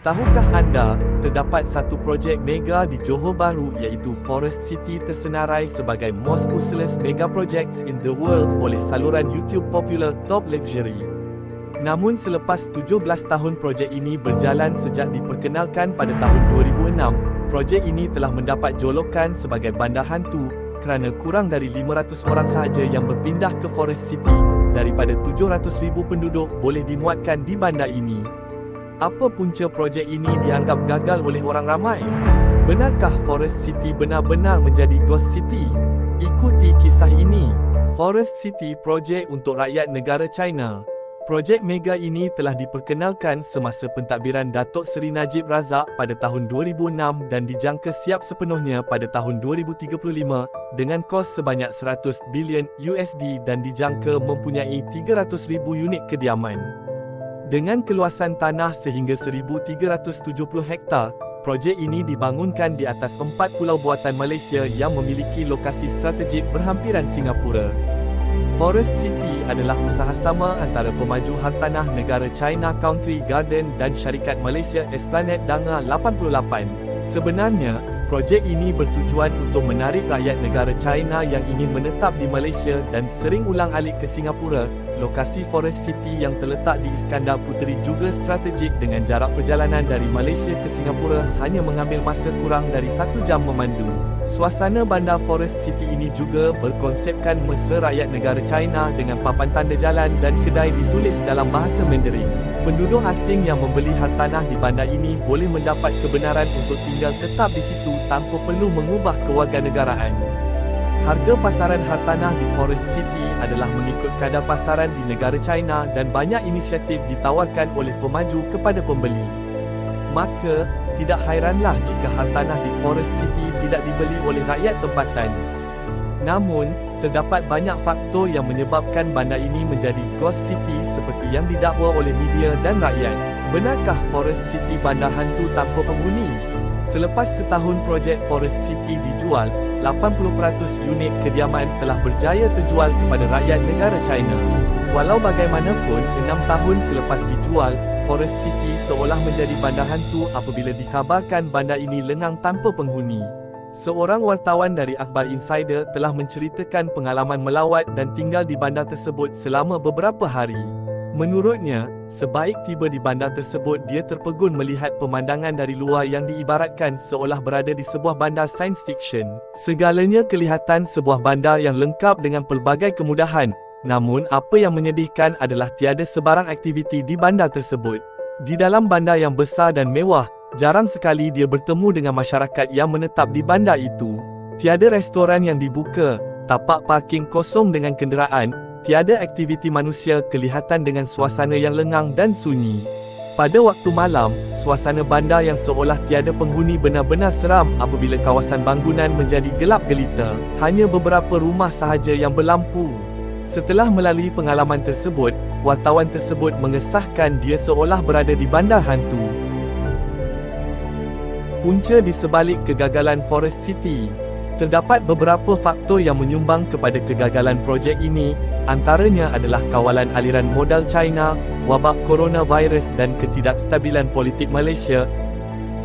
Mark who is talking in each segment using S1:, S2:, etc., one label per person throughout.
S1: Tahukah anda, terdapat satu projek mega di Johor Bahru iaitu Forest City tersenarai sebagai most useless mega projects in the world oleh saluran YouTube popular Top Luxury. Namun selepas 17 tahun projek ini berjalan sejak diperkenalkan pada tahun 2006, projek ini telah mendapat jolokan sebagai bandar hantu kerana kurang dari 500 orang sahaja yang berpindah ke Forest City daripada 700,000 penduduk boleh dimuatkan di bandar ini. Apa punca projek ini dianggap gagal oleh orang ramai? Benarkah Forest City benar-benar menjadi ghost city? Ikuti kisah ini. Forest City projek untuk rakyat negara China. Projek mega ini telah diperkenalkan semasa pentadbiran Datuk Seri Najib Razak pada tahun 2006 dan dijangka siap sepenuhnya pada tahun 2035 dengan kos sebanyak 100 bilion USD dan dijangka mempunyai 300,000 unit kediaman. Dengan keluasan tanah sehingga 1,370 hektar, projek ini dibangunkan di atas 4 pulau buatan Malaysia yang memiliki lokasi strategik berhampiran Singapura. Forest City adalah usahasama antara pemaju hartanah negara China Country Garden dan syarikat Malaysia Esplanade Danga 88. Sebenarnya, projek ini bertujuan untuk menarik rakyat negara China yang ingin menetap di Malaysia dan sering ulang-alik ke Singapura. Lokasi Forest City yang terletak di Iskandar Puteri juga strategik dengan jarak perjalanan dari Malaysia ke Singapura hanya mengambil masa kurang dari 1 jam memandu. Suasana bandar Forest City ini juga berkonsepkan mesra rakyat negara China dengan papan tanda jalan dan kedai ditulis dalam bahasa Mandarin. Penduduk asing yang membeli hartanah di bandar ini boleh mendapat kebenaran untuk tinggal tetap di situ tanpa perlu mengubah kewarganegaraan. Harga pasaran hartanah di Forest City adalah mengikut kadar pasaran di negara China dan banyak inisiatif ditawarkan oleh pemaju kepada pembeli. Maka, tidak hairanlah jika hartanah di Forest City tidak dibeli oleh rakyat tempatan. Namun, terdapat banyak faktor yang menyebabkan bandar ini menjadi ghost city seperti yang didakwa oleh media dan rakyat. Benarkah Forest City bandar hantu tanpa penghuni? Selepas setahun projek Forest City dijual, 80% unit kediaman telah berjaya terjual kepada rakyat negara China. Walau bagaimanapun, 6 tahun selepas dijual, Forest City seolah menjadi bandar hantu apabila dikabarkan bandar ini lengang tanpa penghuni. Seorang wartawan dari Akhbar Insider telah menceritakan pengalaman melawat dan tinggal di bandar tersebut selama beberapa hari. Menurutnya, sebaik tiba di bandar tersebut dia terpegun melihat pemandangan dari luar yang diibaratkan seolah berada di sebuah bandar science fiction. Segalanya kelihatan sebuah bandar yang lengkap dengan pelbagai kemudahan, namun apa yang menyedihkan adalah tiada sebarang aktiviti di bandar tersebut. Di dalam bandar yang besar dan mewah, jarang sekali dia bertemu dengan masyarakat yang menetap di bandar itu. Tiada restoran yang dibuka, tapak parking kosong dengan kenderaan, tiada aktiviti manusia kelihatan dengan suasana yang lengang dan sunyi. Pada waktu malam, suasana bandar yang seolah tiada penghuni benar-benar seram apabila kawasan bangunan menjadi gelap gelita. Hanya beberapa rumah sahaja yang berlampu. Setelah melalui pengalaman tersebut, wartawan tersebut mengesahkan dia seolah berada di bandar hantu. Punca di sebalik kegagalan Forest City. Terdapat beberapa faktor yang menyumbang kepada kegagalan projek ini, antaranya adalah kawalan aliran modal China, wabak coronavirus dan ketidakstabilan politik Malaysia.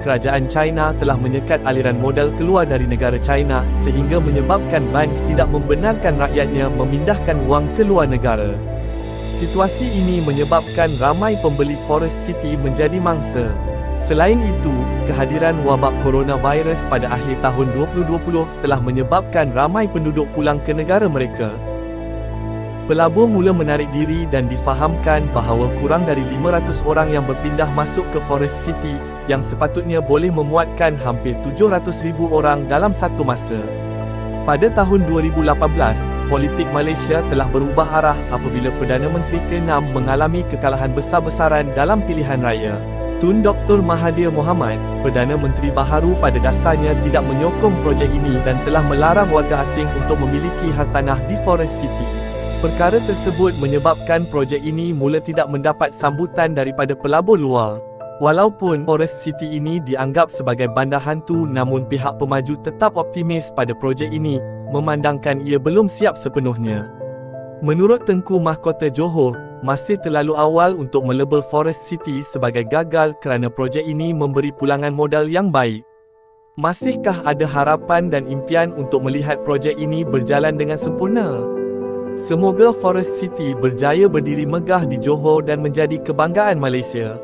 S1: Kerajaan China telah menyekat aliran modal keluar dari negara China sehingga menyebabkan bank tidak membenarkan rakyatnya memindahkan wang ke luar negara. Situasi ini menyebabkan ramai pembeli Forest City menjadi mangsa. Selain itu, kehadiran wabak coronavirus pada akhir tahun 2020 telah menyebabkan ramai penduduk pulang ke negara mereka. Pelabur mula menarik diri dan difahamkan bahawa kurang dari 500 orang yang berpindah masuk ke Forest City yang sepatutnya boleh memuatkan hampir 700,000 orang dalam satu masa. Pada tahun 2018, politik Malaysia telah berubah arah apabila Perdana Menteri ke-6 mengalami kekalahan besar-besaran dalam pilihan raya. Tun Dr. Mahathir Mohamad, Perdana Menteri baharu pada dasarnya tidak menyokong projek ini dan telah melarang warga asing untuk memiliki hartanah di Forest City. Perkara tersebut menyebabkan projek ini mula tidak mendapat sambutan daripada pelabur luar. Walaupun Forest City ini dianggap sebagai bandar hantu, namun pihak pemaju tetap optimis pada projek ini, memandangkan ia belum siap sepenuhnya. Menurut Tengku Mahkota Johor, masih terlalu awal untuk melabel Forest City sebagai gagal kerana projek ini memberi pulangan modal yang baik. Masihkah ada harapan dan impian untuk melihat projek ini berjalan dengan sempurna? Semoga Forest City berjaya berdiri megah di Johor dan menjadi kebanggaan Malaysia.